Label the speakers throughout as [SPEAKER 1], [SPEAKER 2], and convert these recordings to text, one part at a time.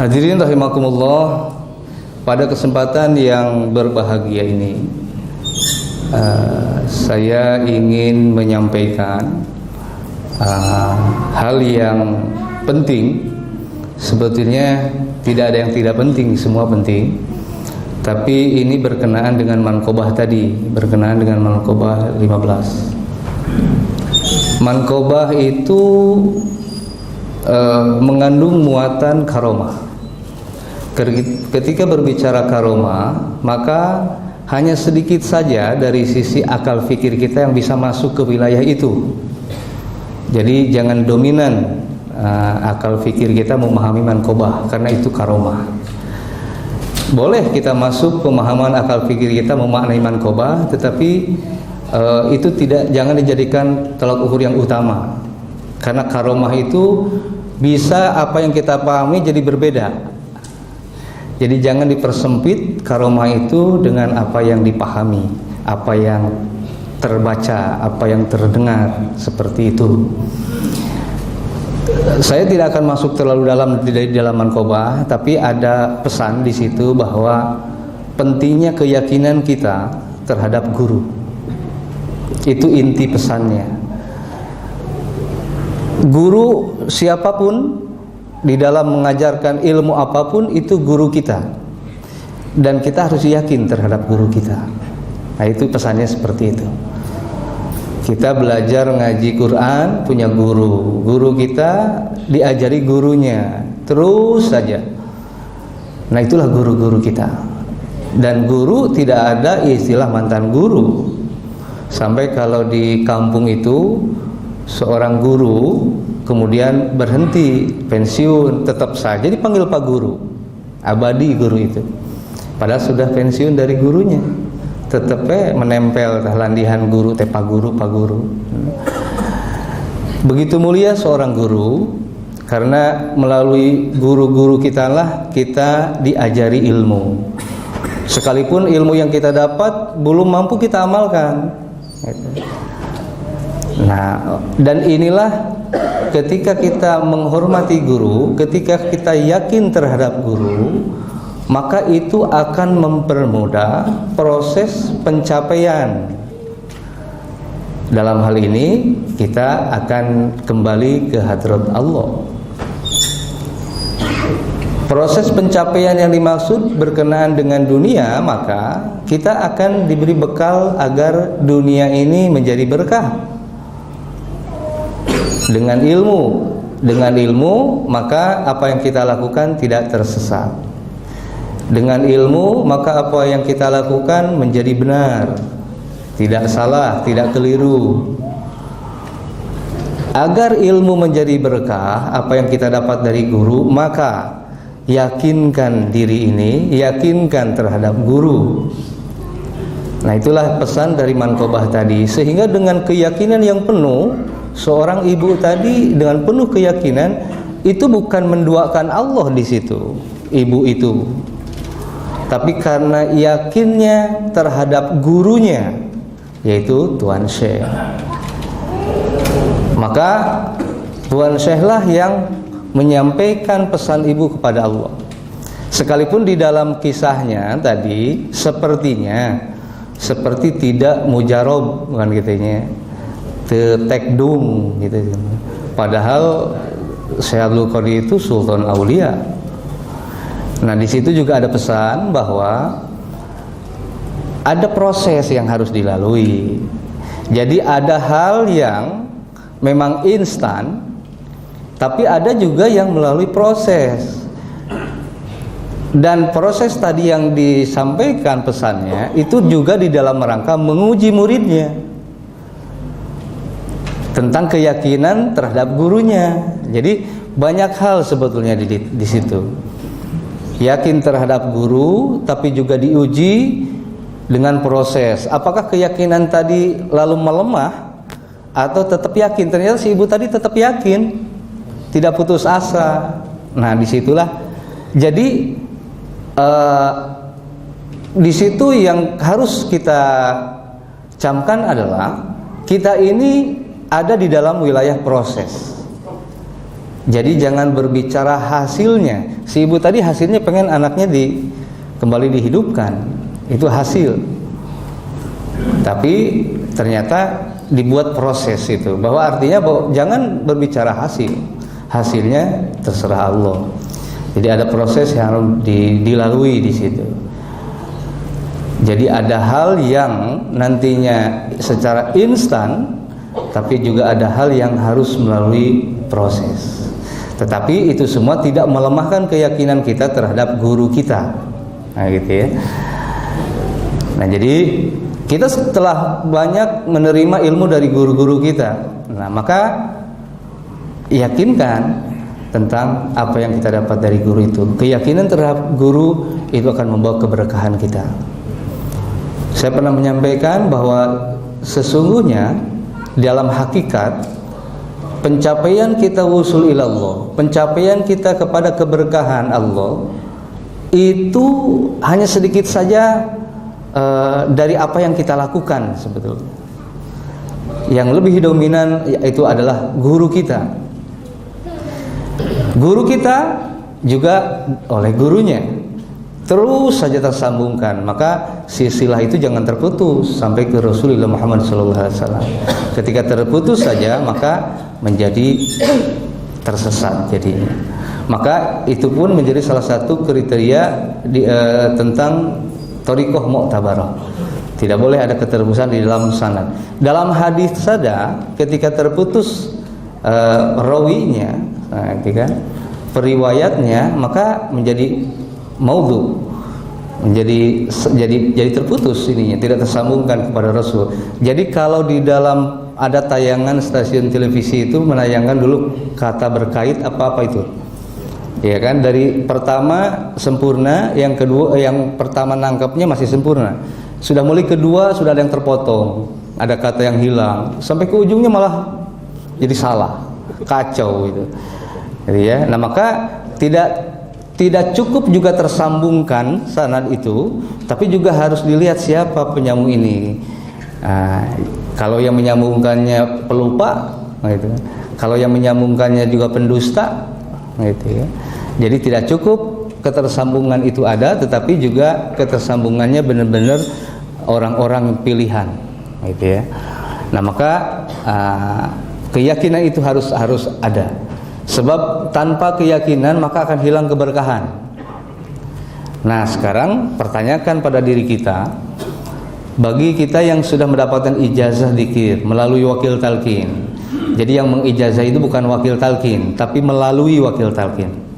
[SPEAKER 1] Hadirin rahimakumullah, pada kesempatan yang berbahagia ini saya ingin menyampaikan hal yang penting. Sebetulnya tidak ada yang tidak penting, semua penting. Tapi ini berkenaan dengan manqobah tadi, berkenaan dengan manqobah 15. Manqobah itu mengandung muatan karomah. Ketika berbicara karomah, maka hanya sedikit saja dari sisi akal fikir kita yang bisa masuk ke wilayah itu. Jadi jangan dominan akal fikir kita memahami manqobah, karena itu karomah. Boleh kita masuk pemahaman akal fikir kita memaknai manqobah, tetapi itu jangan dijadikan tolak ukur yang utama. Karena karomah itu bisa apa yang kita pahami jadi berbeda. Jadi jangan dipersempit karomah itu dengan apa yang dipahami, apa yang terbaca, apa yang terdengar, seperti itu. Saya tidak akan masuk terlalu dalam di dalam manqobah, tapi ada pesan di situ bahwa pentingnya keyakinan kita terhadap guru. Itu inti pesannya. Guru siapapun di dalam mengajarkan ilmu apapun itu guru kita, dan kita harus yakin terhadap guru kita. Nah, itu pesannya seperti itu. Kita belajar ngaji Quran, punya guru. Guru kita diajari gurunya, terus saja. Nah, itulah guru-guru kita. Dan guru tidak ada istilah mantan guru. Sampai kalau di kampung itu seorang guru kemudian berhenti, pensiun, tetap saja dipanggil Pak Guru. Abadi guru itu. Padahal sudah pensiun dari gurunya, tetap menempel landihan guru, Pak Guru, Pak Guru. Begitu mulia seorang guru, karena melalui guru-guru kita lah kita diajari ilmu. Sekalipun ilmu yang kita dapat belum mampu kita amalkan. Nah, dan inilah ketika kita menghormati guru, ketika kita yakin terhadap guru, maka itu akan mempermudah proses pencapaian. Dalam hal ini kita akan kembali ke hadrat Allah. Proses pencapaian yang dimaksud berkenaan dengan dunia, maka kita akan diberi bekal agar dunia ini menjadi berkah. Dengan ilmu, maka apa yang kita lakukan tidak tersesat. Dengan ilmu, maka apa yang kita lakukan menjadi benar, tidak salah, tidak keliru. Agar ilmu menjadi berkah, apa yang kita dapat dari guru, maka yakinkan diri ini, yakinkan terhadap guru. Nah, itulah pesan dari manqobah tadi. Sehingga dengan keyakinan yang penuh, seorang ibu tadi dengan penuh keyakinan itu bukan menduakan Allah di situ, ibu itu, tapi karena yakinnya terhadap gurunya, yaitu Tuan Syekh. Maka Tuan Syekh lah yang menyampaikan pesan ibu kepada Allah. Sekalipun di dalam kisahnya tadi sepertinya seperti tidak mujarob, bukan gitunya, tekdung gitu. Padahal Syekh Abdul Qadir itu sultan aulia. Nah, di situ juga ada pesan bahwa ada proses yang harus dilalui. Jadi ada hal yang memang instan, tapi ada juga yang melalui proses. Dan proses tadi yang disampaikan pesannya itu juga di dalam rangka menguji muridnya tentang keyakinan terhadap gurunya. Jadi banyak hal sebetulnya di situ. Yakin terhadap guru, tapi juga diuji dengan proses. Apakah keyakinan tadi lalu melemah atau tetap yakin? Ternyata si ibu tadi tetap yakin, tidak putus asa. Nah, disitulah. Jadi di situ yang harus kita camkan adalah kita ini ada di dalam wilayah proses. Jadi jangan berbicara hasilnya. Si ibu tadi hasilnya pengen anaknya kembali dihidupkan, itu hasil. Tapi ternyata dibuat proses itu, bahwa artinya bahwa jangan berbicara hasil, hasilnya terserah Allah. Jadi ada proses yang harus dilalui di situ. Jadi ada hal yang nantinya secara instan, tapi juga ada hal yang harus melalui proses. Tetapi itu semua tidak melemahkan keyakinan kita terhadap guru kita. Nah gitu ya. Nah jadi kita setelah banyak menerima ilmu dari guru-guru kita, nah maka yakinkan tentang apa yang kita dapat dari guru itu. Keyakinan terhadap guru itu akan membawa keberkahan kita. Saya pernah menyampaikan bahwa sesungguhnya dalam hakikat pencapaian kita wusul ilallah, pencapaian kita kepada keberkahan Allah itu hanya sedikit saja dari apa yang kita lakukan sebetulnya. Yang lebih dominan itu adalah guru kita. Guru kita juga oleh gurunya terus saja tersambungkan, maka silsilah itu jangan terputus sampai ke Rasulullah Muhammad SAW. Ketika terputus saja maka menjadi tersesat jadinya. Maka itu pun menjadi salah satu kriteria tentang thariqah mu'tabarah. Tidak boleh ada keterputusan di dalam sanad. Dalam hadis saja ketika terputus rawinya, periwayatnya, maka menjadi maudhu, jadi terputus ininya, tidak tersambungkan kepada Rasul. Jadi kalau di dalam ada tayangan stasiun televisi itu menayangkan dulu kata berkait apa itu. Ya kan, dari pertama sempurna, yang kedua, yang pertama nangkapnya masih sempurna, sudah mulai kedua sudah ada yang terpotong, ada kata yang hilang, sampai ke ujungnya malah jadi salah, kacau itu. Jadi ya, nah maka tidak cukup juga tersambungkan sanad itu, tapi juga harus dilihat siapa penyambung ini. Kalau yang menyambungkannya pelupa, gitu. Kalau yang menyambungkannya juga pendusta, gitu ya. Jadi tidak cukup ketersambungan itu ada, tetapi juga ketersambungannya benar-benar orang-orang pilihan, gitu ya. Nah maka keyakinan itu harus ada, sebab tanpa keyakinan maka akan hilang keberkahan. Nah sekarang pertanyakan pada diri kita, bagi kita yang sudah mendapatkan ijazah dzikir melalui wakil talqin. Jadi yang mengijazah itu bukan wakil talqin, tapi melalui wakil talqin.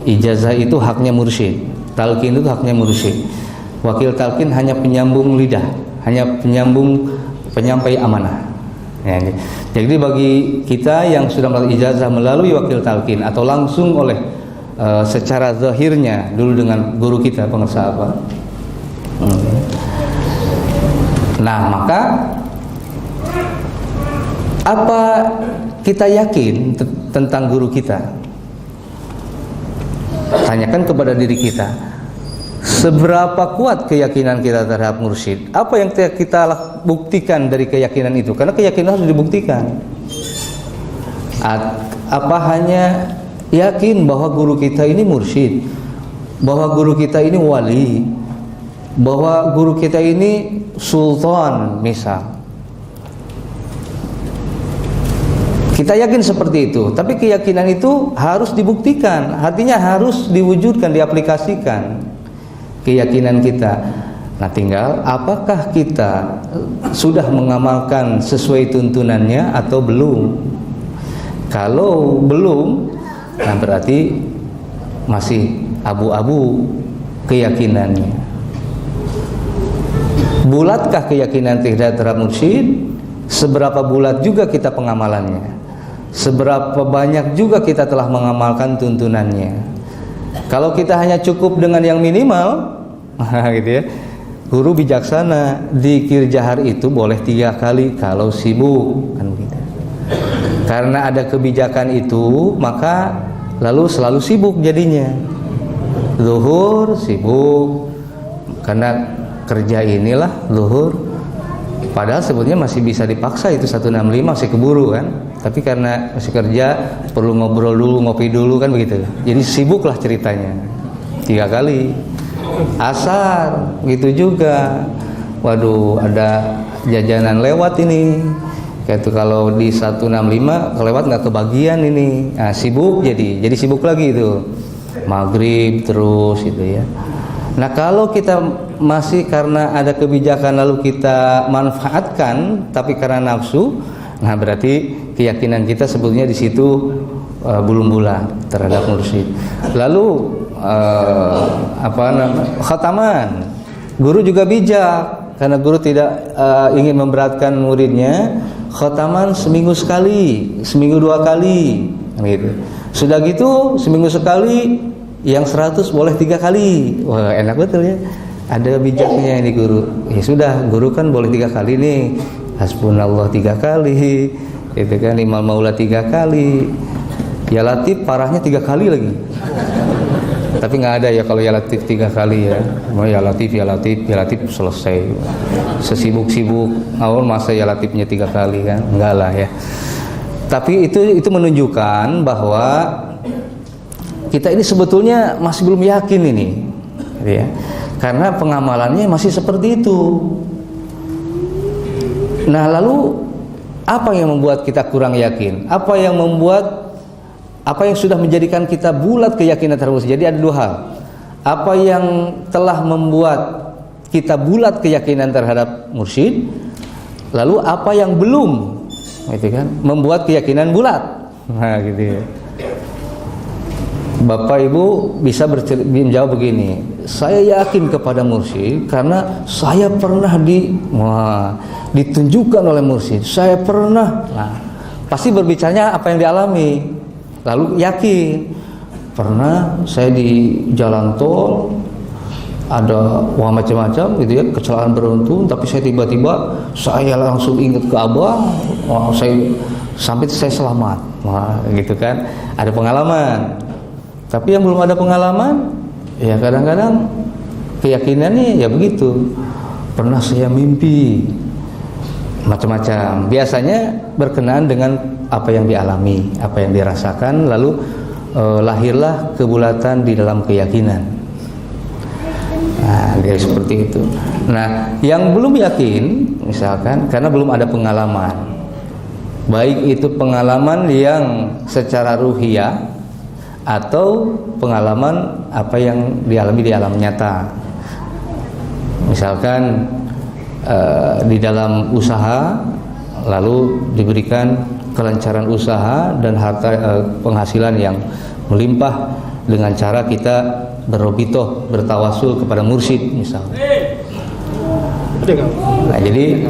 [SPEAKER 1] Ijazah itu haknya mursyid, talqin itu haknya mursyid. Wakil talqin hanya penyambung lidah, hanya penyampai amanah. Ya, jadi bagi kita yang sudah mendapatkan ijazah melalui wakil talqin atau langsung oleh secara zahirnya dulu dengan guru kita pengesah apa. Nah maka apa kita yakin tentang guru kita? Tanyakan kepada diri kita, seberapa kuat keyakinan kita terhadap mursyid? Apa yang kita buktikan dari keyakinan itu? Karena keyakinan harus dibuktikan. Apa hanya yakin bahwa guru kita ini mursyid, bahwa guru kita ini wali, bahwa guru kita ini sultan misal? Kita yakin seperti itu, tapi keyakinan itu harus dibuktikan, artinya harus diwujudkan, diaplikasikan keyakinan kita. Nah tinggal apakah kita sudah mengamalkan sesuai tuntunannya atau belum. Kalau belum, nah berarti masih abu-abu keyakinannya. Bulatkah keyakinan terhadap mursyid? Seberapa bulat juga kita pengamalannya? Seberapa banyak juga kita telah mengamalkan tuntunannya? Kalau kita hanya cukup dengan yang minimal, gitu ya. Guru bijaksana, dzikir jahar itu boleh 3 kali kalau sibuk, kan begitu. Karena ada kebijakan itu, maka lalu selalu sibuk jadinya. Zuhur sibuk, karena kerja inilah zuhur. Padahal sebetulnya masih bisa dipaksa itu 165, masih keburu kan. Tapi karena masih kerja, perlu ngobrol dulu, ngopi dulu kan begitu. Jadi sibuklah ceritanya. 3 kali. Asar, gitu juga. Waduh, ada jajanan lewat ini. Kayak itu kalau di 165 kelewat nggak kebagian ini. Nah, sibuk jadi sibuk lagi itu. Maghrib terus gitu ya. Nah, kalau kita masih karena ada kebijakan lalu kita manfaatkan tapi karena nafsu, nah berarti keyakinan kita sebetulnya di situ belum bulat terhadap mursyid. Lalu khataman. Guru juga bijak karena guru tidak ingin memberatkan muridnya. Khataman seminggu sekali, seminggu 2 kali gitu. Sudah gitu seminggu sekali, yang 100 boleh 3 kali. Wah, enak betul ya. Ada bijaknya ini guru. Ya sudah, guru kan boleh 3 kali nih. Hasbunallah 3 kali. Itu kan Imam Maula 3 kali. Ya Latif parahnya 3 kali lagi. Tapi nggak ada ya kalau ya Latif 3 kali ya. Mau ya Latif selesai. Sesibuk-sibuk awal masa ya Latifnya 3 kali kan? Enggak lah ya. Tapi itu menunjukkan bahwa kita ini sebetulnya masih belum yakin ini, ya. Karena pengamalannya masih seperti itu. Nah, lalu apa yang membuat kita kurang yakin? Apa yang sudah menjadikan kita bulat keyakinan terhadap? Jadi ada 2 hal. Apa yang telah membuat kita bulat keyakinan terhadap mursyid? Lalu apa yang belum, gitu kan, membuat keyakinan bulat? Nah, gitu ya. Bapak Ibu bisa menjawab begini, saya yakin kepada mursyid karena saya pernah ditunjukkan oleh mursyid, saya pernah. Nah, pasti berbicaranya apa yang dialami. Lalu yakin, pernah saya di jalan tol ada macam-macam gitu ya, kecelakaan beruntun, tapi saya tiba-tiba saya langsung ingat ke Abah, sampai saya selamat. Wah, gitu kan, ada pengalaman. Tapi yang belum ada pengalaman, ya kadang-kadang keyakinannya ya begitu. Pernah saya mimpi macam-macam. Biasanya berkenaan dengan apa yang dialami, apa yang dirasakan, lalu lahirlah kebulatan di dalam keyakinan. Nah, dia seperti itu. Nah, yang belum yakin, misalkan karena belum ada pengalaman, baik itu pengalaman yang secara ruhiyah atau pengalaman apa yang dialami di alam nyata. Misalkan di dalam usaha lalu diberikan kelancaran usaha dan harta penghasilan yang melimpah dengan cara kita berrobitoh, bertawasul kepada mursyid misalnya. Nah, jadi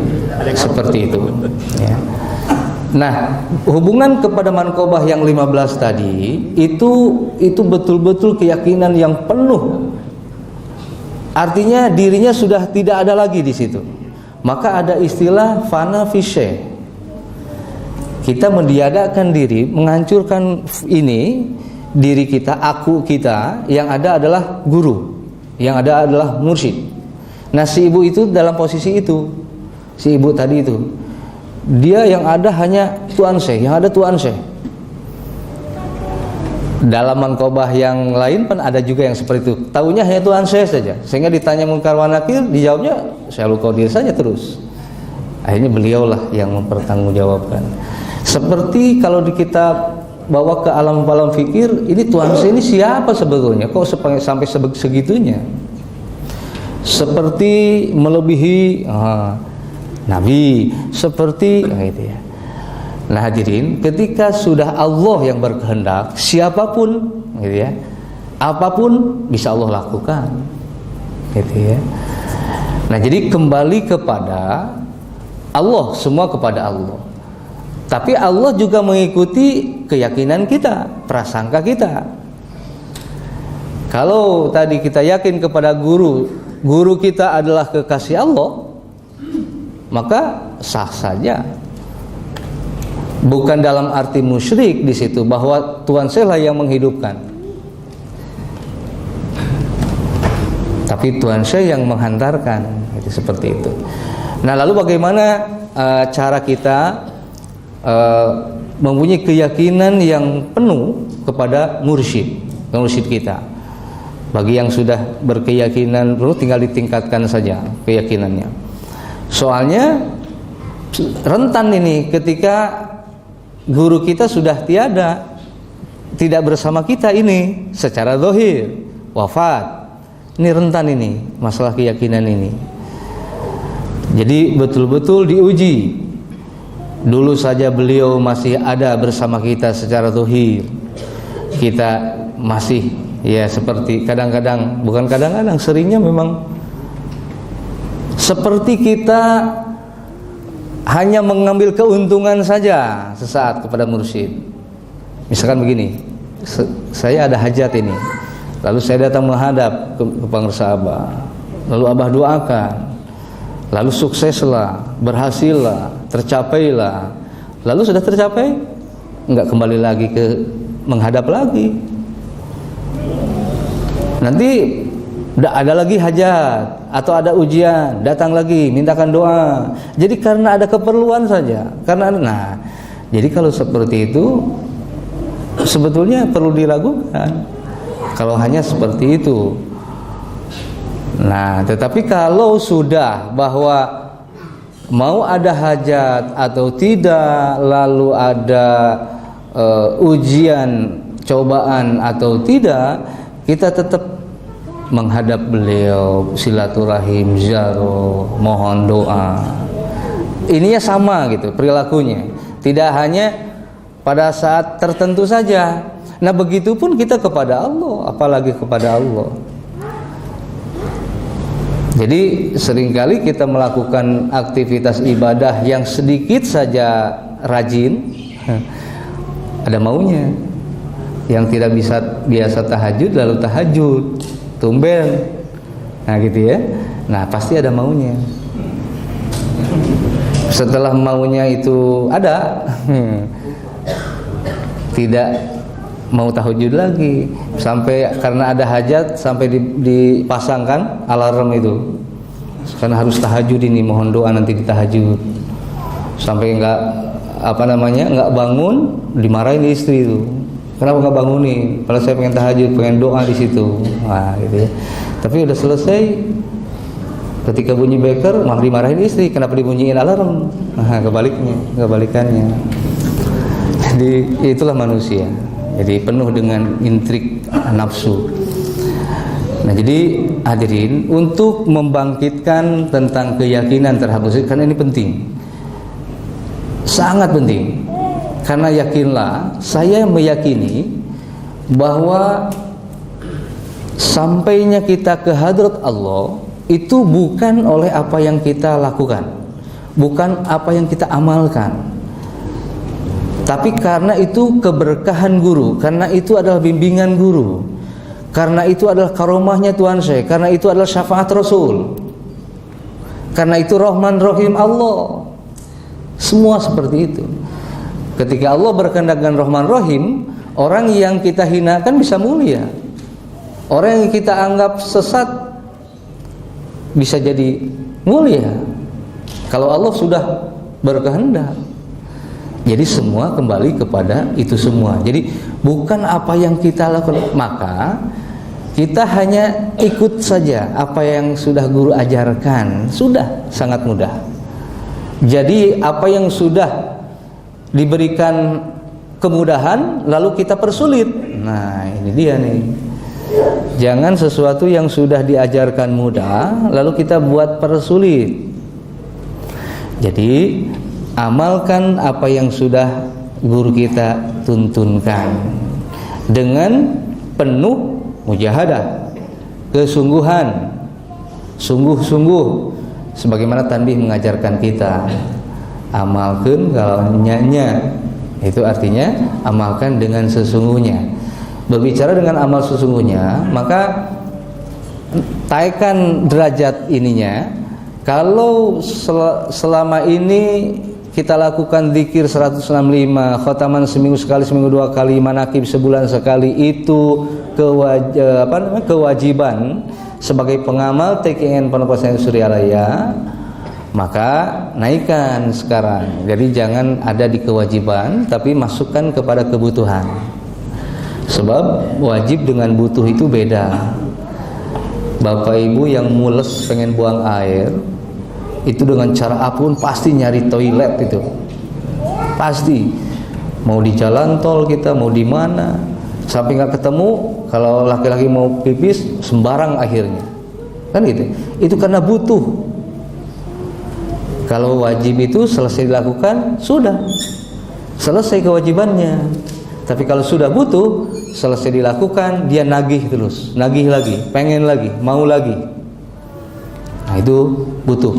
[SPEAKER 1] seperti itu ya. Nah, hubungan kepada manqobah yang 15 tadi itu betul-betul keyakinan yang penuh. Artinya dirinya sudah tidak ada lagi di situ. Maka ada istilah fana fi syai'. Kita mendiadakan diri, menghancurkan ini diri kita, aku kita, yang ada adalah guru, yang ada adalah mursyid. Nah, si ibu itu dalam posisi itu. Si ibu tadi itu. Dia yang ada hanya Tuan Syekh, yang ada Tuan Syekh. Dalam manqobah yang lain pun ada juga yang seperti itu. Tahunya hanya Tuan Syekh saja. Sehingga ditanya Munkar wa Nakir, dijawabnya Syekhul Qadir saja terus. Akhirnya beliaulah yang mempertanggungjawabkan. Seperti kalau di kitab bawa ke alam fikir, ini Tuan Syekh ini siapa sebetulnya? Kok sampai segitunya? Seperti melebihi Nabi, seperti gitu ya. Nah, hadirin, ketika sudah Allah yang berkehendak, siapapun gitu ya, apapun bisa Allah lakukan, gitu ya. Nah, jadi kembali kepada Allah, semua kepada Allah. Tapi Allah juga mengikuti keyakinan kita, prasangka kita. Kalau tadi kita yakin kepada guru kita adalah kekasih Allah, maka sah saja. Bukan dalam arti musyrik di situ bahwa Tuhan saya lah yang menghidupkan, tapi Tuhan saya yang menghantarkan. Itu seperti itu. Nah, lalu bagaimana cara kita mempunyai keyakinan yang penuh kepada mursyid kita? Bagi yang sudah berkeyakinan penuh, tinggal ditingkatkan saja keyakinannya. Soalnya rentan ini ketika guru kita sudah tiada, tidak bersama kita ini secara zahir, wafat. Ini rentan ini masalah keyakinan ini. Jadi betul-betul diuji. Dulu saja beliau masih ada bersama kita secara zahir, kita masih ya seperti kadang-kadang, bukan kadang-kadang, seringnya memang seperti kita hanya mengambil keuntungan saja sesaat kepada mursyid. Misalkan begini, saya ada hajat ini, lalu saya datang menghadap ke pengarsa Abah, lalu Abah doakan, lalu sukseslah, berhasillah, tercapailah. Lalu sudah tercapai, enggak kembali lagi ke menghadap lagi. Nanti tidak ada lagi hajat atau ada ujian, datang lagi mintakan doa. Jadi karena ada keperluan saja. Jadi kalau seperti itu sebetulnya perlu diragukan. Kalau hanya seperti itu. Nah, tetapi kalau sudah bahwa mau ada hajat atau tidak, lalu ada ujian, cobaan atau tidak, kita tetap menghadap beliau, silaturahim, ziarah, mohon doa. Ininya sama gitu perilakunya. Tidak hanya pada saat tertentu saja. Nah, begitupun kita kepada Allah, apalagi kepada Allah. Jadi seringkali kita melakukan aktivitas ibadah yang sedikit saja rajin, ada maunya. Yang tidak bisa biasa tahajud lalu tahajud, tumben. Nah gitu ya. Nah pasti ada maunya. Setelah maunya itu ada, tidak mau tahajud lagi, sampai karena ada hajat sampai dipasangkan alarm itu, karena harus tahajud ini, mohon doa nanti di tahajud, sampai enggak bangun, dimarahin istri itu, kenapa enggak bangunin, kalau saya pengen tahajud, pengen doa di situ. Nah gitu ya. Tapi udah selesai, ketika bunyi beker malah dimarahin istri, kenapa dibunyiin alarm. Nah kebalikannya. Jadi itulah manusia. Jadi penuh dengan intrik nafsu. Nah, jadi hadirin, untuk membangkitkan tentang keyakinan terhadap mursyid, karena ini penting, sangat penting. Karena yakinlah, saya meyakini bahwa sampainya kita ke hadrat Allah itu bukan oleh apa yang kita lakukan, bukan apa yang kita amalkan, tapi karena itu keberkahan guru, karena itu adalah bimbingan guru, karena itu adalah karomahnya Tuhan saya, karena itu adalah syafaat Rasul, karena itu Rahman Rahim Allah. Semua seperti itu. Ketika Allah berkehendak dengan Rahman Rahim, orang yang kita hinakan bisa mulia, orang yang kita anggap sesat bisa jadi mulia, kalau Allah sudah berkehendak. Jadi semua kembali kepada itu semua. Jadi bukan apa yang kita lakukan, maka kita hanya ikut saja apa yang sudah guru ajarkan, sudah sangat mudah. Jadi apa yang sudah diberikan kemudahan lalu kita persulit. Nah, ini dia nih. Jangan sesuatu yang sudah diajarkan mudah lalu kita buat persulit. Jadi amalkan apa yang sudah guru kita tuntunkan dengan penuh mujahadah, kesungguhan, sungguh-sungguh, sebagaimana tanbih mengajarkan kita. Amalkan kalau nyanya, itu artinya amalkan dengan sesungguhnya. Berbicara dengan amal sesungguhnya, maka taikkan derajat ininya. Kalau selama ini kita lakukan zikir 165, khotaman seminggu sekali, seminggu 2 kali, manakib sebulan sekali, itu kewajiban sebagai pengamal TKN Pondok Pesantren Suryalaya, maka naikkan sekarang. Jadi jangan ada di kewajiban, tapi masukkan kepada kebutuhan. Sebab wajib dengan butuh itu beda. Bapak ibu yang mules pengen buang air, itu dengan cara apapun pasti nyari toilet itu. Pasti. Mau di jalan tol kita, mau di mana, sampai nggak ketemu. Kalau laki-laki mau pipis, sembarang akhirnya. Kan gitu. Itu karena butuh. Kalau wajib itu selesai dilakukan, sudah selesai kewajibannya. Tapi kalau sudah butuh, selesai dilakukan, dia nagih terus, nagih lagi, pengen lagi, mau lagi. Nah, itu butuh.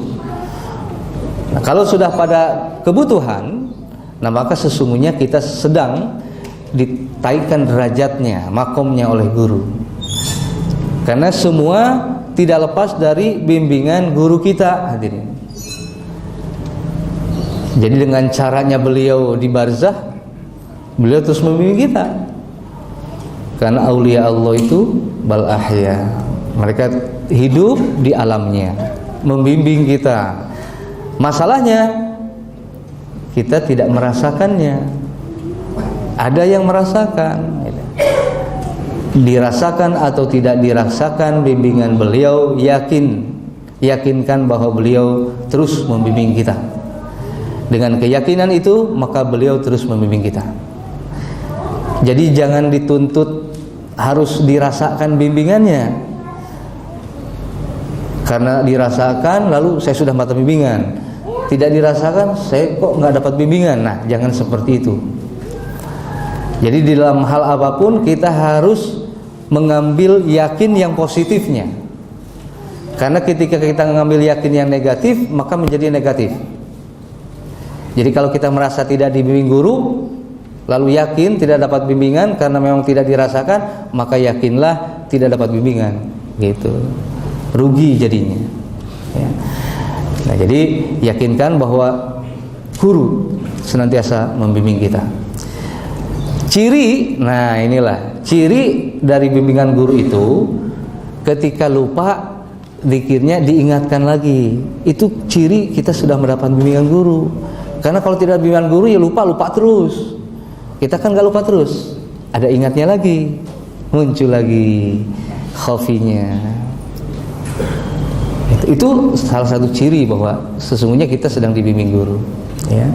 [SPEAKER 1] Nah, kalau sudah pada kebutuhan, nah maka sesungguhnya kita sedang ditaikkan derajatnya, makomnya oleh guru. Karena semua tidak lepas dari bimbingan guru kita, hadirin. Jadi dengan caranya beliau di barzah, beliau terus membimbing kita. Karena aulia Allah itu bal ahya, mereka hidup di alamnya, membimbing kita. Masalahnya kita tidak merasakannya. Ada yang merasakan. Dirasakan atau tidak dirasakan bimbingan beliau, yakinkan bahwa beliau terus membimbing kita. Dengan keyakinan itu, maka beliau terus membimbing kita. Jadi jangan dituntut harus dirasakan bimbingannya. Karena dirasakan lalu saya sudah mata bimbingan. Tidak dirasakan, saya kok nggak dapat bimbingan. Nah, jangan seperti itu. Jadi di dalam hal apapun kita harus mengambil yakin yang positifnya. Karena ketika kita mengambil yakin yang negatif, maka menjadi negatif. Jadi kalau kita merasa tidak dibimbing guru, lalu yakin tidak dapat bimbingan karena memang tidak dirasakan, maka yakinlah tidak dapat bimbingan. Gitu. Rugi jadinya. Ya. Nah, jadi yakinkan bahwa guru senantiasa membimbing kita. Ciri, nah inilah ciri dari bimbingan guru itu, ketika lupa zikirnya diingatkan lagi. Itu ciri kita sudah mendapat bimbingan guru. Karena kalau tidak bimbingan guru ya lupa terus. Kita kan gak lupa terus, ada ingatnya lagi, muncul lagi khofinya. Itu salah satu ciri bahwa sesungguhnya kita sedang dibimbing guru. Ya.